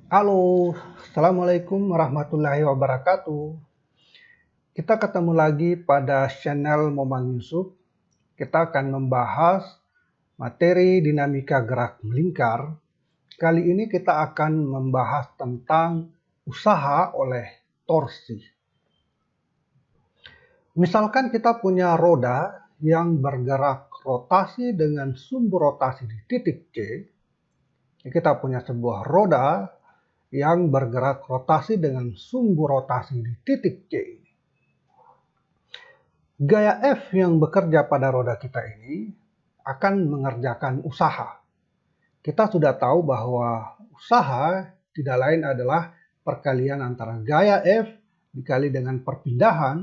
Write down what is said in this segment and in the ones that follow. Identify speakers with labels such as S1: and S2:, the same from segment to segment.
S1: Halo, Assalamualaikum warahmatullahi wabarakatuh. Kita ketemu lagi pada channel Momang Yusuf. Kita akan membahas materi dinamika gerak melingkar. Kali ini kita akan membahas tentang usaha oleh torsi. Misalkan kita punya roda yang bergerak rotasi dengan sumbu rotasi di titik C. Kita punya sebuah roda yang bergerak rotasi dengan sumbu rotasi di titik C. Gaya F yang bekerja pada roda kita ini akan mengerjakan usaha. Kita sudah tahu bahwa usaha tidak lain adalah perkalian antara gaya F dikali dengan perpindahan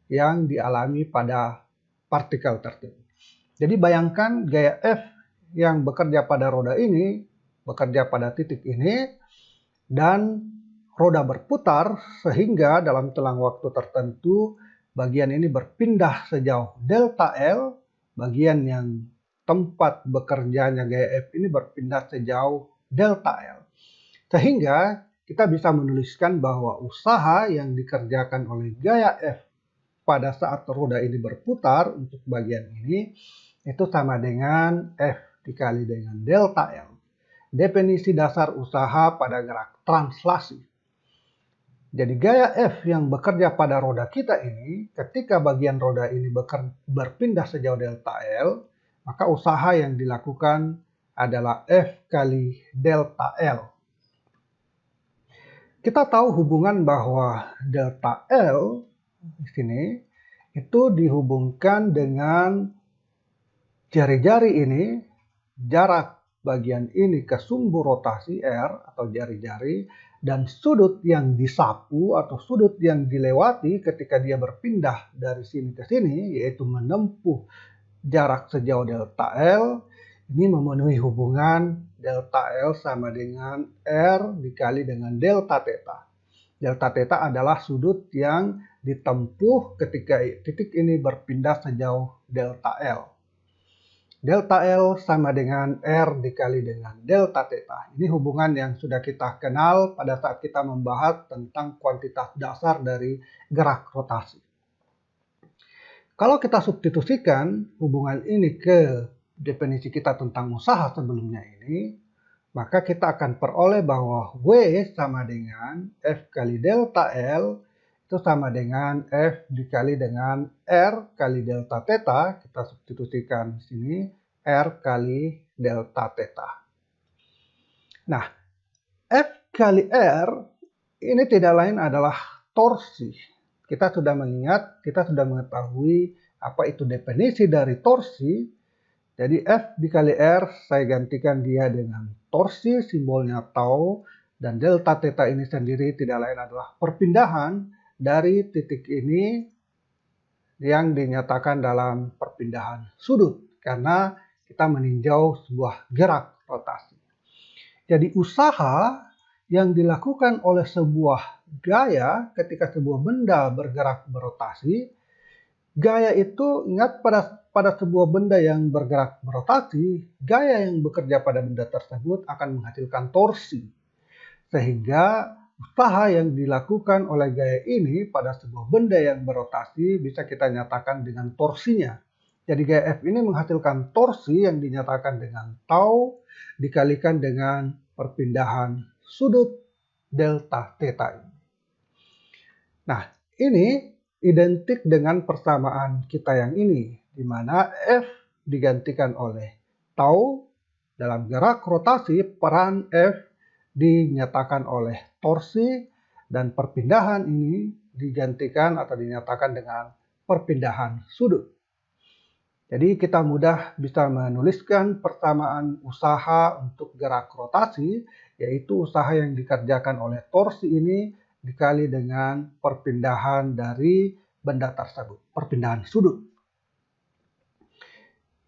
S1: yang dialami pada partikel tersebut. Jadi bayangkan gaya F yang bekerja pada roda ini, bekerja pada titik ini, dan roda berputar sehingga dalam telang waktu tertentu bagian ini berpindah sejauh delta L, bagian yang tempat bekerjanya gaya F ini berpindah sejauh delta L. Sehingga kita bisa menuliskan bahwa usaha yang dikerjakan oleh gaya F pada saat roda ini berputar untuk bagian ini itu sama dengan F dikali dengan delta L. Definisi dasar usaha pada gerak translasi. Jadi gaya F yang bekerja pada roda kita ini, ketika bagian roda ini berpindah sejauh delta L, maka usaha yang dilakukan adalah F kali delta L. Kita tahu hubungan bahwa delta L di sini itu dihubungkan dengan jari-jari ini, jarak bagian ini ke sumbu rotasi R atau jari-jari, dan sudut yang disapu atau sudut yang dilewati ketika dia berpindah dari sini ke sini, yaitu menempuh jarak sejauh delta L, ini memenuhi hubungan delta L sama dengan R dikali dengan delta theta. Delta theta adalah sudut yang ditempuh ketika titik ini berpindah sejauh delta L. Delta L sama dengan R dikali dengan delta theta. Ini hubungan yang sudah kita kenal pada saat kita membahas tentang kuantitas dasar dari gerak rotasi. Kalau kita substitusikan hubungan ini ke definisi kita tentang usaha sebelumnya ini, maka kita akan peroleh bahwa W sama dengan F kali delta L itu sama dengan F dikali dengan R kali delta theta. Kita substitusikan di sini R kali delta theta. Nah, F kali R ini tidak lain adalah torsi. Kita sudah mengetahui apa itu definisi dari torsi. Jadi F dikali R saya gantikan dia dengan torsi, simbolnya tau, dan delta theta ini sendiri tidak lain adalah perpindahan dari titik ini yang dinyatakan dalam perpindahan sudut karena kita meninjau sebuah gerak rotasi. Jadi usaha yang dilakukan oleh sebuah gaya ketika sebuah benda bergerak berotasi, gaya itu ingat pada sebuah benda yang bergerak berotasi, gaya yang bekerja pada benda tersebut akan menghasilkan torsi. Sehingga usaha yang dilakukan oleh gaya ini pada sebuah benda yang berotasi bisa kita nyatakan dengan torsinya. Jadi gaya F ini menghasilkan torsi yang dinyatakan dengan tau dikalikan dengan perpindahan sudut delta theta ini. Nah, ini identik dengan persamaan kita yang ini, di mana F digantikan oleh tau. Dalam gerak rotasi, peran F dinyatakan oleh torsi, dan perpindahan ini digantikan atau dinyatakan dengan perpindahan sudut. Jadi kita mudah bisa menuliskan persamaan usaha untuk gerak rotasi, yaitu usaha yang dikerjakan oleh torsi ini dikali dengan perpindahan dari benda tersebut, perpindahan sudut.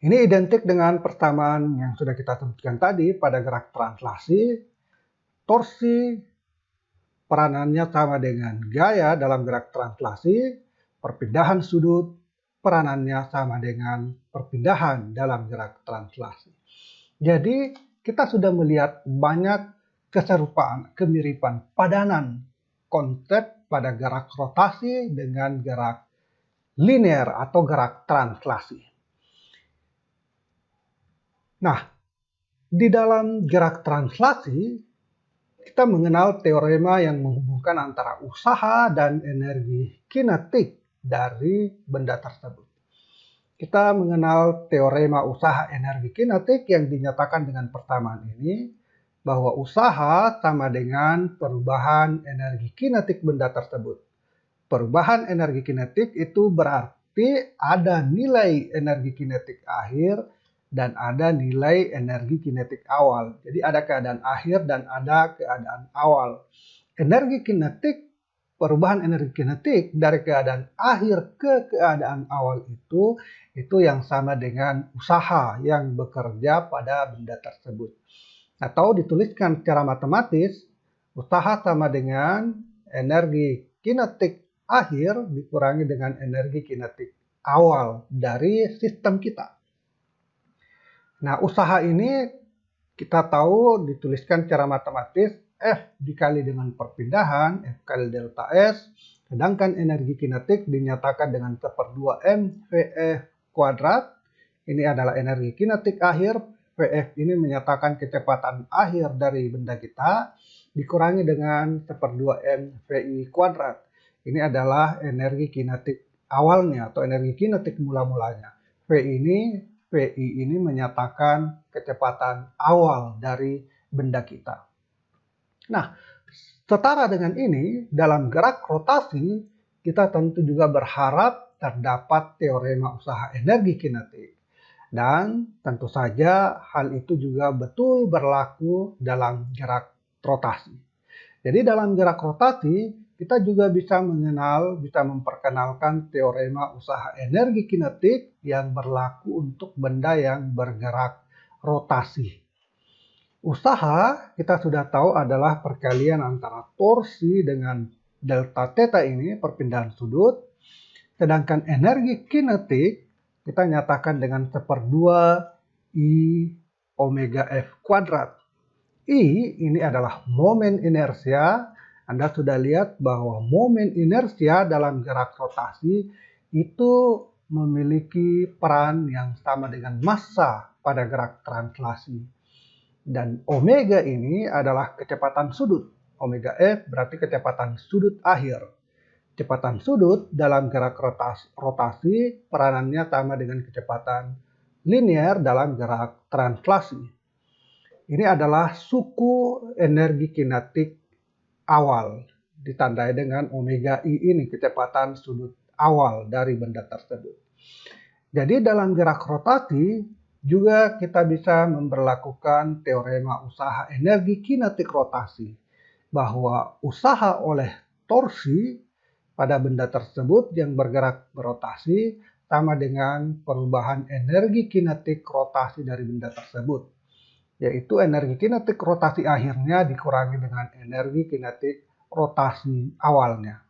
S1: Ini identik dengan persamaan yang sudah kita sebutkan tadi pada gerak translasi. Torsi peranannya sama dengan gaya dalam gerak translasi, perpindahan sudut peranannya sama dengan perpindahan dalam gerak translasi. Jadi kita sudah melihat banyak keserupaan, kemiripan, padanan konsep pada gerak rotasi dengan gerak linear atau gerak translasi. Nah, di dalam gerak translasi, kita mengenal teorema yang menghubungkan antara usaha dan energi kinetik dari benda tersebut. Kita mengenal teorema usaha energi kinetik yang dinyatakan dengan persamaan ini, bahwa usaha sama dengan perubahan energi kinetik benda tersebut. Perubahan energi kinetik itu berarti ada nilai energi kinetik akhir dan ada nilai energi kinetik awal. Jadi ada keadaan akhir dan ada keadaan awal. Energi kinetik, perubahan energi kinetik dari keadaan akhir ke keadaan awal itu yang sama dengan usaha yang bekerja pada benda tersebut. Atau dituliskan secara matematis, usaha sama dengan energi kinetik akhir dikurangi dengan energi kinetik awal dari sistem kita. Nah, usaha ini kita tahu dituliskan secara matematis F dikali dengan perpindahan, F kali delta S, sedangkan energi kinetik dinyatakan dengan 1/2 mVf kuadrat. Ini adalah energi kinetik akhir. Vf ini menyatakan kecepatan akhir dari benda kita dikurangi dengan 1/2 mvi kuadrat. Ini adalah energi kinetik awalnya atau energi kinetik mula-mulanya. VI ini menyatakan kecepatan awal dari benda kita. Nah, setara dengan ini, dalam gerak rotasi, kita tentu juga berharap terdapat teorema usaha energi kinetik. Dan tentu saja hal itu juga betul berlaku dalam gerak rotasi. Jadi dalam gerak rotasi, kita juga bisa memperkenalkan teorema usaha energi kinetik yang berlaku untuk benda yang bergerak rotasi. Usaha kita sudah tahu adalah perkalian antara torsi dengan delta theta ini, perpindahan sudut. Sedangkan energi kinetik kita nyatakan dengan 1/2 I omega F kuadrat. I ini adalah momen inersia. Anda sudah lihat bahwa momen inersia dalam gerak rotasi itu memiliki peran yang sama dengan massa pada gerak translasi. Dan omega ini adalah kecepatan sudut. Omega F berarti kecepatan sudut akhir. Kecepatan sudut dalam gerak rotasi peranannya sama dengan kecepatan linear dalam gerak translasi. Ini adalah suku energi kinetik awal ditandai dengan omega I ini, kecepatan sudut awal dari benda tersebut. Jadi dalam gerak rotasi juga kita bisa memberlakukan teorema usaha energi kinetik rotasi, bahwa usaha oleh torsi pada benda tersebut yang bergerak berotasi sama dengan perubahan energi kinetik rotasi dari benda tersebut. Yaitu energi kinetik rotasi akhirnya dikurangi dengan energi kinetik rotasi awalnya.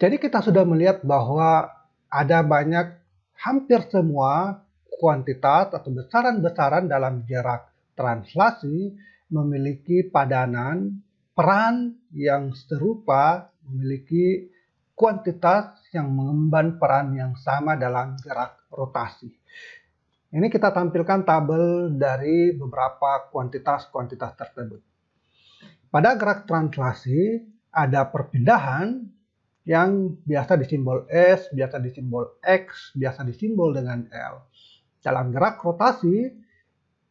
S1: Jadi kita sudah melihat bahwa ada hampir semua kuantitas atau besaran-besaran dalam gerak translasi memiliki padanan peran yang serupa, memiliki kuantitas yang mengemban peran yang sama dalam gerak rotasi. Ini kita tampilkan tabel dari beberapa kuantitas-kuantitas tersebut. Pada gerak translasi ada perpindahan yang biasa disimbol S, biasa disimbol X, biasa disimbol dengan L. Dalam gerak rotasi,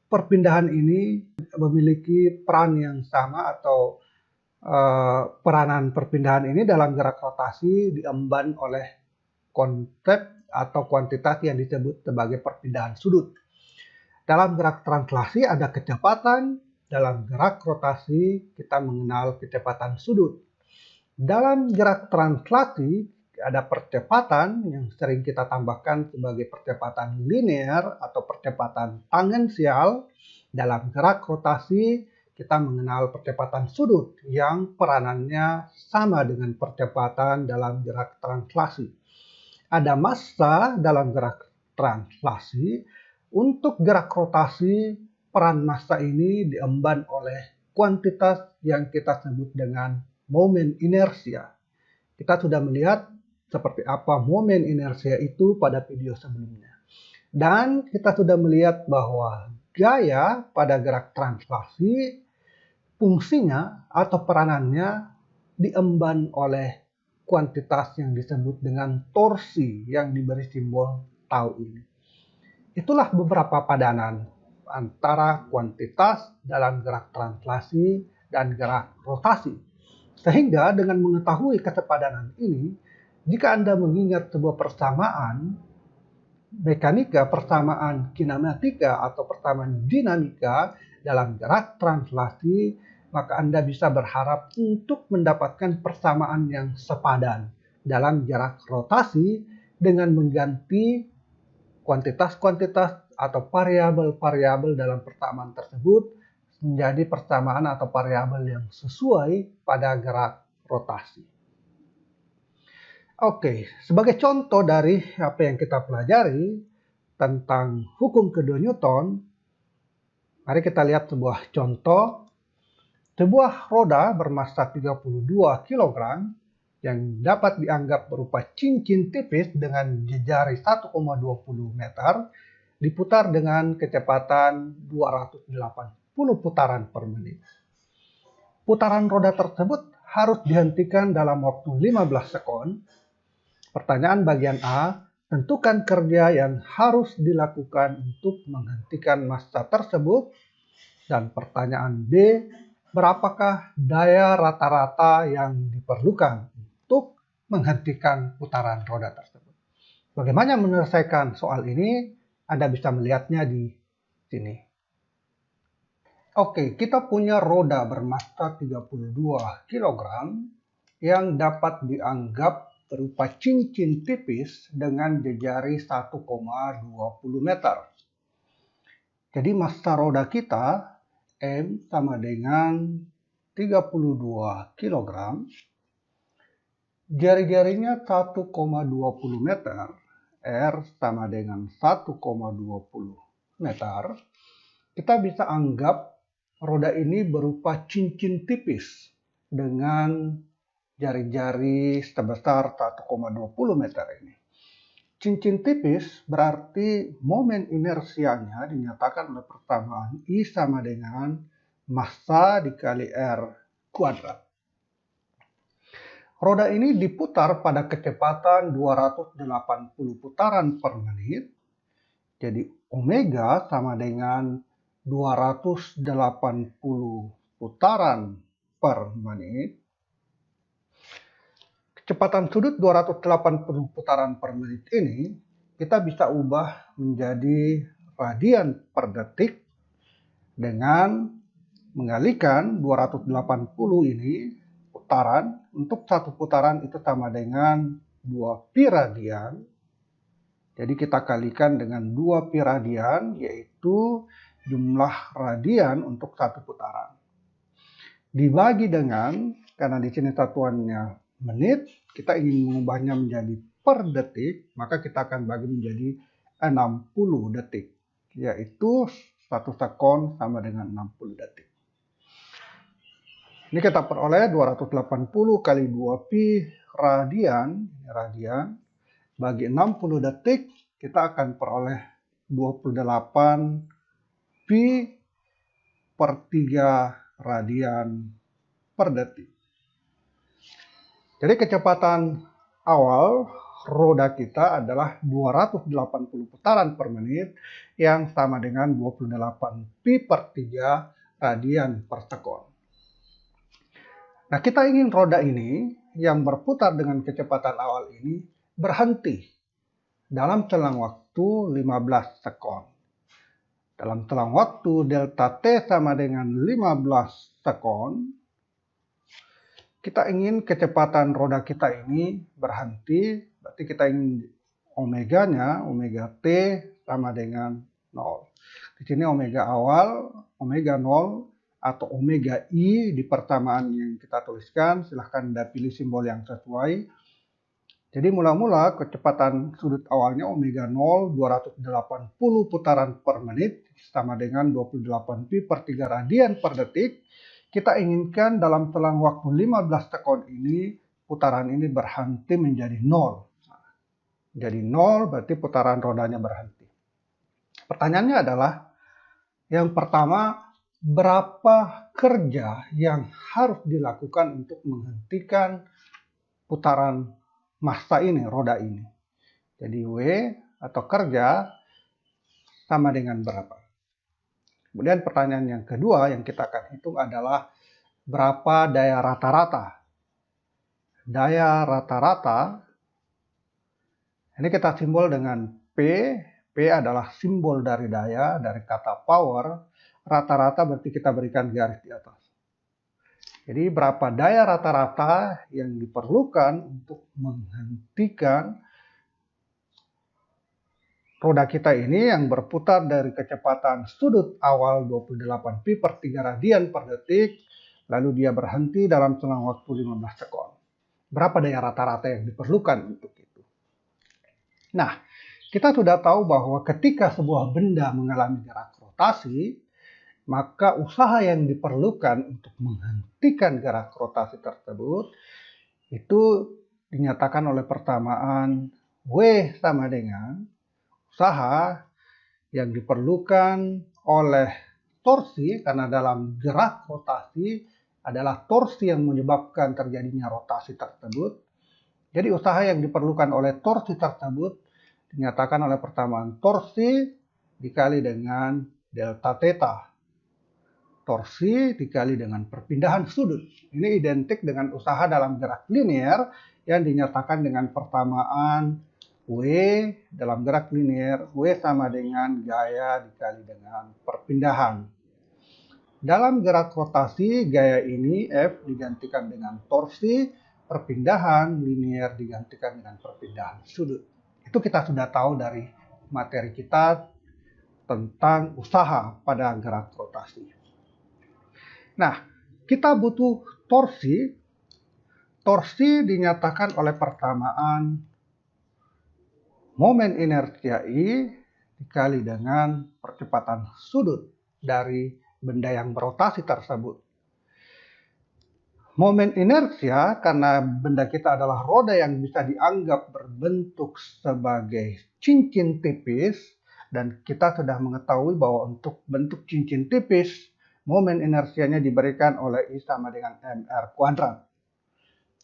S1: perpindahan ini memiliki peran yang sama atau peranan perpindahan ini dalam gerak rotasi diemban oleh konsep atau kuantitas yang disebut sebagai perpindahan sudut. Dalam gerak translasi ada kecepatan, dalam gerak rotasi kita mengenal kecepatan sudut. Dalam gerak translasi ada percepatan yang sering kita tambahkan sebagai percepatan linear atau percepatan tangensial. Dalam gerak rotasi kita mengenal percepatan sudut yang peranannya sama dengan percepatan dalam gerak translasi. Ada massa dalam gerak translasi. Untuk gerak rotasi peran massa ini diemban oleh kuantitas yang kita sebut dengan momen inersia. Kita sudah melihat seperti apa momen inersia itu pada video sebelumnya. Dan kita sudah melihat bahwa gaya pada gerak translasi, fungsinya atau peranannya diemban oleh kuantitas yang disebut dengan torsi yang diberi simbol tau ini. Itulah beberapa padanan antara kuantitas dalam gerak translasi dan gerak rotasi. Sehingga dengan mengetahui kesepadanan ini, jika Anda mengingat sebuah persamaan mekanika, persamaan kinematika atau persamaan dinamika dalam gerak translasi, maka Anda bisa berharap untuk mendapatkan persamaan yang sepadan dalam jarak rotasi dengan mengganti kuantitas-kuantitas atau variabel-variabel dalam persamaan tersebut menjadi persamaan atau variabel yang sesuai pada gerak rotasi. Oke, sebagai contoh dari apa yang kita pelajari tentang hukum kedua Newton, mari kita lihat sebuah contoh. Sebuah roda bermassa 32 kg yang dapat dianggap berupa cincin tipis dengan jari 1,20 meter diputar dengan kecepatan 280 putaran per menit. Putaran roda tersebut harus dihentikan dalam waktu 15 sekon. Pertanyaan bagian A, tentukan kerja yang harus dilakukan untuk menghentikan massa tersebut. Dan pertanyaan B, berapakah daya rata-rata yang diperlukan untuk menghentikan putaran roda tersebut? Bagaimana menyelesaikan soal ini? Anda bisa melihatnya di sini. Oke, kita punya roda bermassa 32 kg yang dapat dianggap berupa cincin tipis dengan jari 1,20 meter. Jadi massa roda kita M sama dengan 32 kg. Jari-jarinya 1,20 meter. R sama dengan 1,20 meter. Kita bisa anggap roda ini berupa cincin tipis dengan jari-jari sebesar 1,20 meter ini. Cincin tipis berarti momen inersianya dinyatakan oleh persamaan I sama dengan massa dikali R kuadrat. Roda ini diputar pada kecepatan 280 putaran per menit. Jadi omega sama dengan 280 putaran per menit. Kecepatan sudut 280 putaran per menit ini kita bisa ubah menjadi radian per detik dengan mengalihkan 280 ini putaran. Untuk satu putaran itu sama dengan 2 pi radian. Jadi kita kalikan dengan 2 pi radian, yaitu jumlah radian untuk satu putaran. Dibagi dengan, karena di sini satuannya menit, kita ingin mengubahnya menjadi per detik, maka kita akan bagi menjadi 60 detik, yaitu 1 sekon sama dengan 60 detik. Ini kita peroleh 280 kali 2 pi radian, bagi 60 detik, kita akan peroleh 28 pi per 3 radian per detik. Jadi kecepatan awal roda kita adalah 280 putaran per menit yang sama dengan 28 pi per 3 radian per sekon. Nah, kita ingin roda ini yang berputar dengan kecepatan awal ini berhenti dalam selang waktu 15 sekon. Dalam selang waktu delta T sama dengan 15 sekon, kita ingin kecepatan roda kita ini berhenti, berarti kita ingin omeganya, omega T sama dengan 0. Di sini omega awal, omega 0, atau omega I di persamaan yang kita tuliskan. Silahkan Anda pilih simbol yang sesuai. Jadi mula-mula kecepatan sudut awalnya omega 0 280 putaran per menit sama dengan 28 pi per 3 radian per detik. Kita inginkan dalam selang waktu 15 sekon ini putaran ini berhenti menjadi 0. Jadi 0 berarti putaran rodanya berhenti. Pertanyaannya adalah yang pertama, berapa kerja yang harus dilakukan untuk menghentikan putaran massa ini, roda ini. Jadi W atau kerja sama dengan berapa. Kemudian pertanyaan yang kedua yang kita akan hitung adalah berapa daya rata-rata. Daya rata-rata, ini kita simbol dengan P. P adalah simbol dari daya, dari kata power. Rata-rata berarti kita berikan garis di atas. Jadi berapa daya rata-rata yang diperlukan untuk menghentikan roda kita ini yang berputar dari kecepatan sudut awal 28 pi per 3 radian per detik, lalu dia berhenti dalam selang waktu 15 sekon. Berapa daya rata-rata yang diperlukan untuk itu? Nah, kita sudah tahu bahwa ketika sebuah benda mengalami gerak rotasi, maka usaha yang diperlukan untuk menghentikan gerak rotasi tersebut itu dinyatakan oleh persamaan W sama dengan usaha yang diperlukan oleh torsi, karena dalam gerak rotasi adalah torsi yang menyebabkan terjadinya rotasi tersebut. Jadi usaha yang diperlukan oleh torsi tersebut dinyatakan oleh persamaan torsi dikali dengan delta theta. Torsi dikali dengan perpindahan sudut. Ini identik dengan usaha dalam gerak linear yang dinyatakan dengan persamaan W dalam gerak linear, W sama dengan gaya dikali dengan perpindahan. Dalam gerak rotasi, gaya ini F digantikan dengan torsi, perpindahan linear digantikan dengan perpindahan sudut. Itu kita sudah tahu dari materi kita tentang usaha pada gerak rotasi. Nah, kita butuh torsi. Torsi dinyatakan oleh persamaan momen inersia I dikali dengan percepatan sudut dari benda yang berotasi tersebut. Momen inersia karena benda kita adalah roda yang bisa dianggap berbentuk sebagai cincin tipis, dan kita sudah mengetahui bahwa untuk bentuk cincin tipis, momen inersianya diberikan oleh I sama dengan mr kuadrat.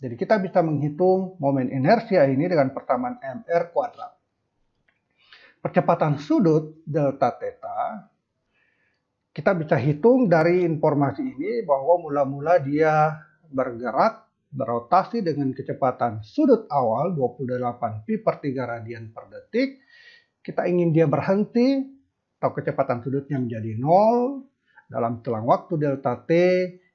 S1: Jadi kita bisa menghitung momen inersia ini dengan persamaan mr kuadrat. Percepatan sudut delta theta, kita bisa hitung dari informasi ini bahwa mula-mula dia bergerak, berotasi dengan kecepatan sudut awal 28 pi per 3 radian per detik. Kita ingin dia berhenti atau kecepatan sudutnya menjadi 0. Dalam selang waktu delta T,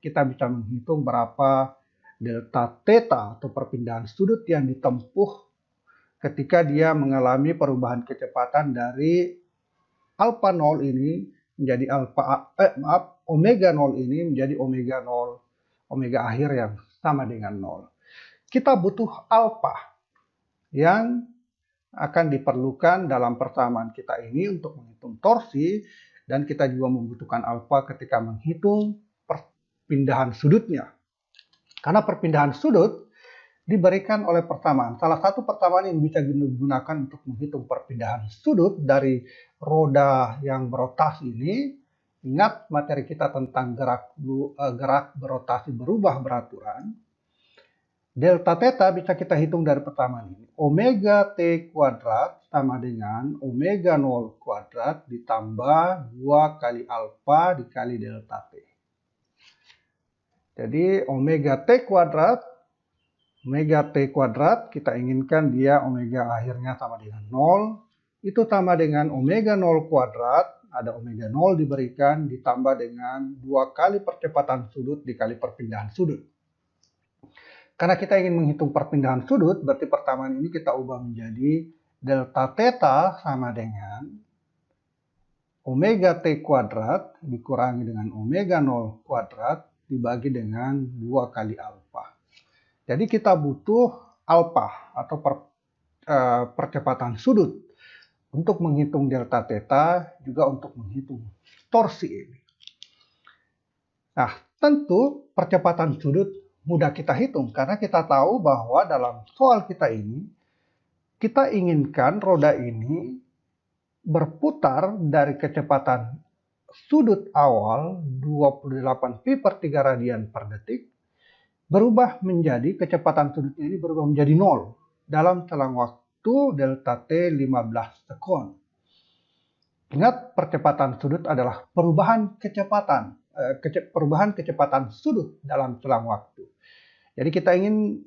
S1: kita bisa menghitung berapa delta theta atau perpindahan sudut yang ditempuh ketika dia mengalami perubahan kecepatan dari alpha 0 ini menjadi omega 0 ini menjadi omega 0, omega akhir yang sama dengan 0. Kita butuh alpha yang akan diperlukan dalam persamaan kita ini untuk menghitung torsi, dan kita juga membutuhkan alpha ketika menghitung perpindahan sudutnya. Karena perpindahan sudut diberikan oleh persamaan. Salah satu persamaan yang bisa digunakan untuk menghitung perpindahan sudut dari roda yang berotasi ini, ingat materi kita tentang gerak berotasi berubah beraturan. Delta theta bisa kita hitung dari persamaan ini. Omega T kuadrat sama dengan omega 0 kuadrat ditambah 2 kali alfa dikali delta T. Jadi omega T kuadrat, kita inginkan dia omega akhirnya sama dengan 0. Itu sama dengan omega 0 kuadrat, ada omega 0 diberikan, ditambah dengan 2 kali percepatan sudut dikali perpindahan sudut. Karena kita ingin menghitung perpindahan sudut, berarti persamaan ini kita ubah menjadi delta theta sama dengan omega T kuadrat dikurangi dengan omega 0 kuadrat dibagi dengan 2 kali alfa. Jadi kita butuh alfa atau percepatan sudut, untuk menghitung delta theta, juga untuk menghitung torsi ini. Nah, tentu percepatan sudut mudah kita hitung karena kita tahu bahwa dalam soal kita ini, kita inginkan roda ini berputar dari kecepatan sudut awal 28 pi per 3 radian per detik, berubah menjadi kecepatan sudutnya ini berubah menjadi 0 dalam selang waktu delta T 15 sekon. Ingat, percepatan sudut adalah perubahan kecepatan sudut dalam selang waktu. Jadi kita ingin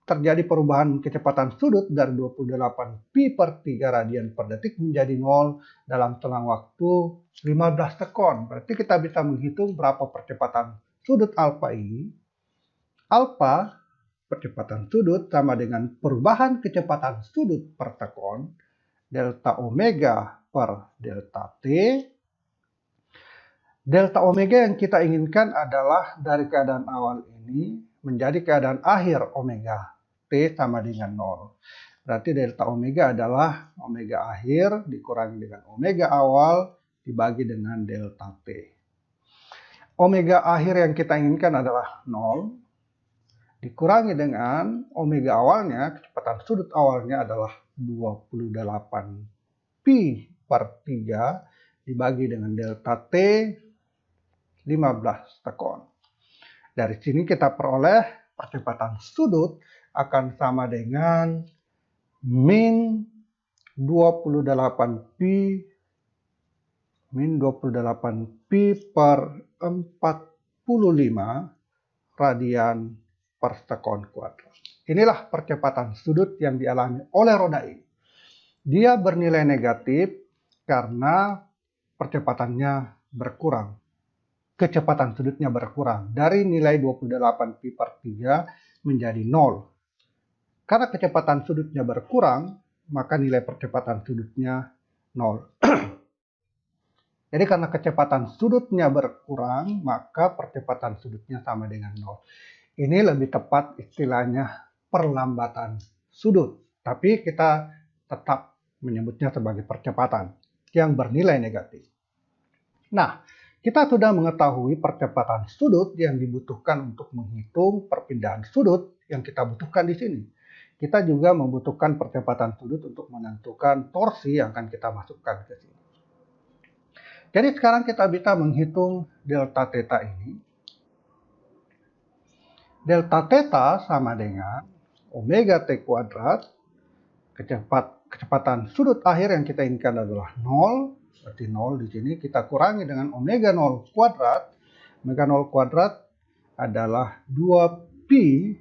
S1: terjadi perubahan kecepatan sudut dari 28 pi per 3 radian per detik menjadi 0 dalam selang waktu 15 sekon. Berarti kita bisa menghitung berapa percepatan sudut alfa ini. Alfa, percepatan sudut, sama dengan perubahan kecepatan sudut per sekon, delta omega per delta T. Delta omega yang kita inginkan adalah dari keadaan awal ini menjadi keadaan akhir omega T sama dengan 0. Berarti delta omega adalah omega akhir dikurangi dengan omega awal dibagi dengan delta T. Omega akhir yang kita inginkan adalah 0. Dikurangi dengan omega awalnya, kecepatan sudut awalnya adalah 28 pi per 3 dibagi dengan delta T 15 sekon. Dari sini kita peroleh percepatan sudut akan sama dengan min 28 pi per 45 radian per sekon kuadrat. Inilah percepatan sudut yang dialami oleh roda ini. Dia bernilai negatif karena percepatannya berkurang. Kecepatan sudutnya berkurang dari nilai 28 pi per 3 menjadi 0. Karena kecepatan sudutnya berkurang, maka nilai percepatan sudutnya 0. Jadi karena kecepatan sudutnya berkurang, maka percepatan sudutnya sama dengan 0. Ini lebih tepat istilahnya perlambatan sudut. Tapi kita tetap menyebutnya sebagai percepatan yang bernilai negatif. Nah, kita sudah mengetahui percepatan sudut yang dibutuhkan untuk menghitung perpindahan sudut yang kita butuhkan di sini. Kita juga membutuhkan percepatan sudut untuk menentukan torsi yang akan kita masukkan ke sini. Jadi sekarang kita bisa menghitung delta theta ini. Delta theta sama dengan omega T kuadrat. Kecepatan sudut akhir yang kita inginkan adalah 0. Berarti 0 di sini kita kurangi dengan omega 0 kuadrat. Omega 0 kuadrat adalah 28 pi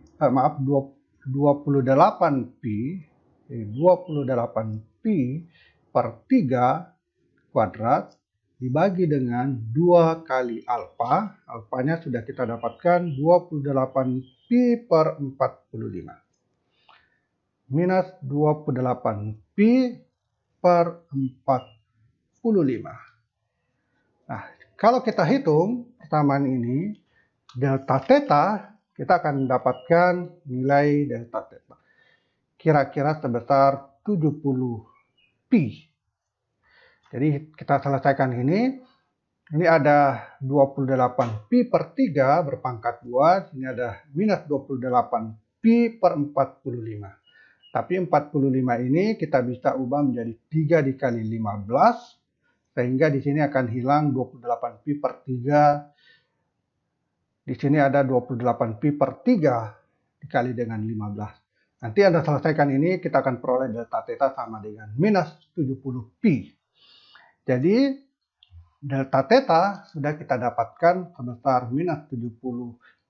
S1: per 3 kuadrat dibagi dengan 2 kali alfa. Alfanya sudah kita dapatkan 28 pi per 45. Minus 28 pi per 45. Nah, kalau kita hitung persamaan ini, delta theta, kita akan mendapatkan nilai delta theta kira-kira sebesar 70 pi. Jadi kita selesaikan ini. Ini ada 28 pi per 3 berpangkat 2. Sini ada minus 28 pi per 45. Tapi 45 ini kita bisa ubah menjadi 3 dikali 15. Sehingga di sini akan hilang 28 pi per 3. Di sini ada 28 pi per 3 dikali dengan 15. Nanti Anda selesaikan ini, kita akan peroleh delta theta sama dengan minus 70 pi. Jadi delta theta sudah kita dapatkan sebesar minus 70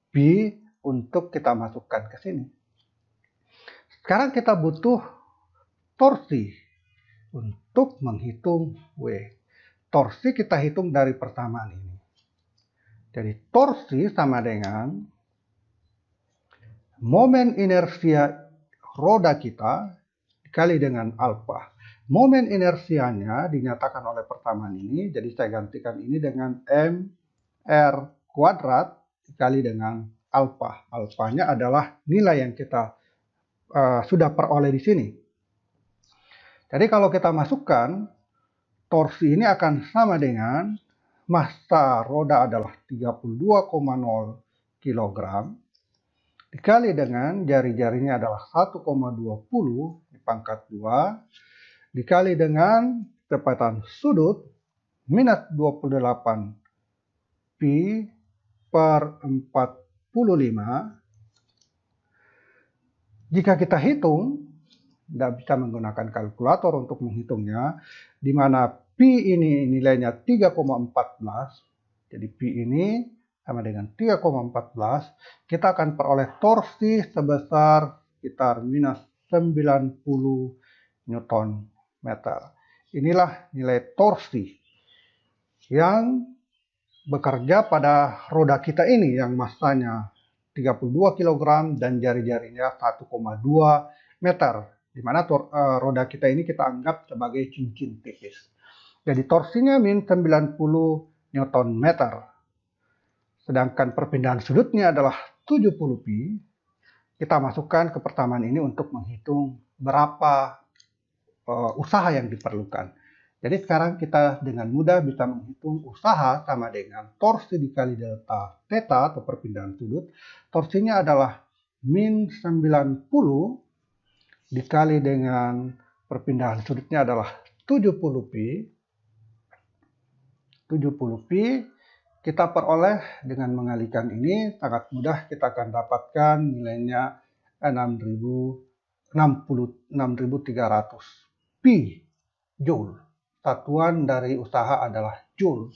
S1: pi untuk kita masukkan ke sini. Sekarang kita butuh torsi untuk menghitung W. Torsi kita hitung dari persamaan ini. Jadi torsi sama dengan momen inersia roda kita dikali dengan alfa. Momen inersianya dinyatakan oleh persamaan ini, jadi saya gantikan ini dengan mr kuadrat dikali dengan alfa. Alfanya adalah nilai yang kita sudah peroleh di sini. Jadi kalau kita masukkan, torsi ini akan sama dengan massa roda adalah 32,0 kg dikali dengan jari-jarinya adalah 1,20 di pangkat 2 dikali dengan kecepatan sudut minus 28 pi per 45. Jika kita hitung, tidak bisa menggunakan kalkulator untuk menghitungnya, di mana pi ini nilainya 3,14, jadi pi ini sama dengan 3,14, kita akan peroleh torsi sebesar sekitar minus 90 Newton meter. Inilah nilai torsi yang bekerja pada roda kita ini yang massanya 32 kg dan jari-jarinya 1,2 meter. Di mana roda kita ini kita anggap sebagai cincin tipis. Jadi torsinya min 90 Newton meter. Sedangkan perpindahan sudutnya adalah 70 pi. Kita masukkan ke persamaan ini untuk menghitung berapa usaha yang diperlukan. Jadi sekarang kita dengan mudah bisa menghitung usaha sama dengan torsi dikali delta theta atau perpindahan sudut. Torsinya adalah min 90 dikali dengan perpindahan sudutnya adalah 70 pi. 70 pi kita peroleh dengan mengalihkan ini sangat mudah, kita akan dapatkan nilainya 6.300 pi joule. Satuan dari usaha adalah joule.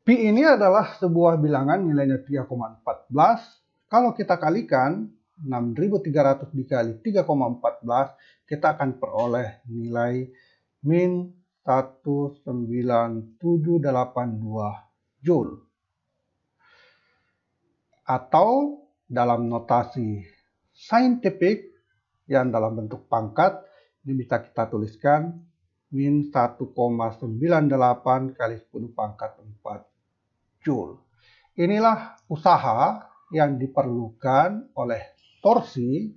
S1: Pi ini adalah sebuah bilangan nilainya 3,14. Kalau kita kalikan 6.300 dikali 3,14, kita akan peroleh nilai min 19782 joule. Atau dalam notasi saintifik yang dalam bentuk pangkat, ini bisa kita tuliskan min 1,98 kali 10 pangkat 4 joule. Inilah usaha yang diperlukan oleh torsi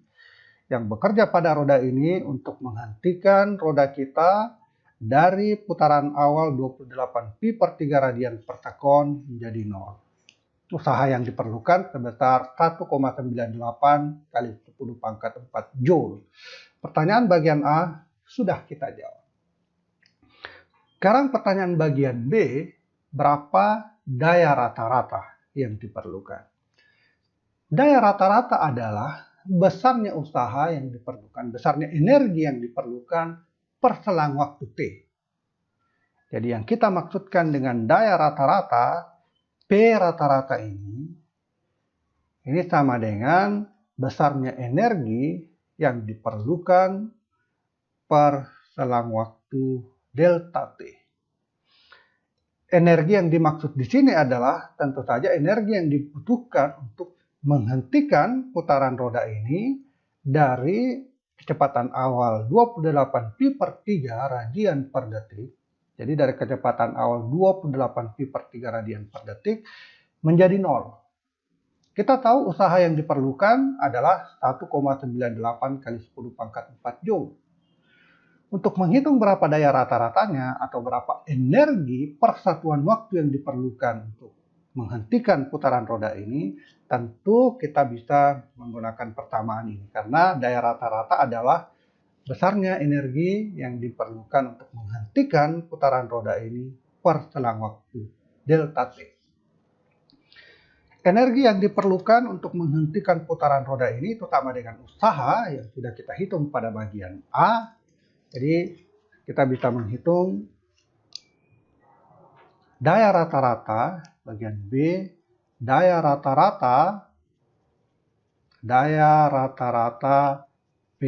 S1: yang bekerja pada roda ini untuk menghentikan roda kita dari putaran awal 28 pi per 3 radian per sekon menjadi 0. Usaha yang diperlukan sebesar 1,98 kali 10 pangkat 4 joule. Pertanyaan bagian A sudah kita jawab. Sekarang pertanyaan bagian B, berapa daya rata-rata yang diperlukan? Daya rata-rata adalah besarnya usaha yang diperlukan, besarnya energi yang diperlukan per selang waktu T. Jadi yang kita maksudkan dengan daya rata-rata, P rata-rata ini sama dengan besarnya energi yang diperlukan per selang waktu delta T. Energi yang dimaksud di sini adalah tentu saja energi yang dibutuhkan untuk menghentikan putaran roda ini dari kecepatan awal 28 pi per 3 radian per detik. Jadi dari kecepatan awal 28 pi per 3 radian per detik menjadi 0. Kita tahu usaha yang diperlukan adalah 1,98 kali 10 pangkat 4 joule. Untuk menghitung berapa daya rata-ratanya atau berapa energi per satuan waktu yang diperlukan untuk menghentikan putaran roda ini, tentu kita bisa menggunakan persamaan ini. Karena daya rata-rata adalah besarnya energi yang diperlukan untuk menghentikan putaran roda ini per selang waktu delta T. Energi yang diperlukan untuk menghentikan putaran roda ini itu sama dengan usaha yang sudah kita hitung pada bagian A. Jadi kita bisa menghitung daya rata-rata bagian B, daya rata-rata P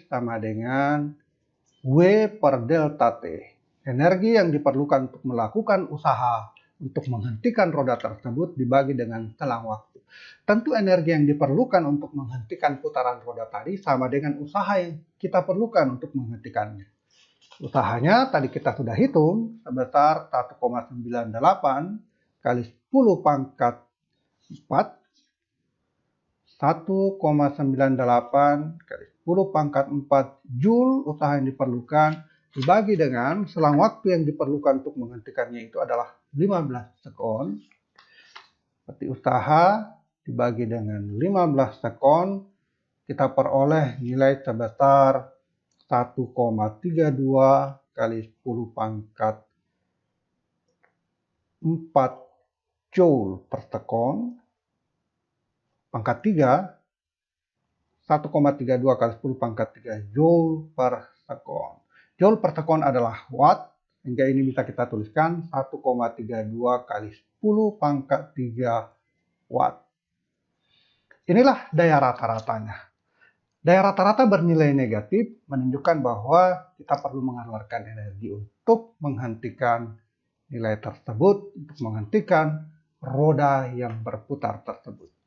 S1: sama dengan W per delta T. Energi yang diperlukan untuk melakukan usaha untuk menghentikan roda tersebut dibagi dengan selang waktu. Tentu energi yang diperlukan untuk menghentikan putaran roda tadi sama dengan usaha yang kita perlukan untuk menghentikannya. Usahanya tadi kita sudah hitung sebesar 1,98 kali 10 pangkat 4 1,98 kali 10 pangkat 4 Joule usaha yang diperlukan dibagi dengan selang waktu yang diperlukan untuk menghentikannya itu adalah 15 sekon. Berarti usaha dibagi dengan 15 sekon, kita peroleh nilai sebesar 1,32 kali 10 pangkat 4 Joule per sekon. Pangkat 3, 1,32 kali 10 pangkat 3 Joule per sekon. Joule per sekon adalah watt, sehingga ini bisa kita tuliskan 1,32 kali 10 pangkat 3 watt. Inilah daya rata-ratanya. Daya rata-rata bernilai negatif menunjukkan bahwa kita perlu mengeluarkan energi untuk menghentikan nilai tersebut, untuk menghentikan roda yang berputar tersebut.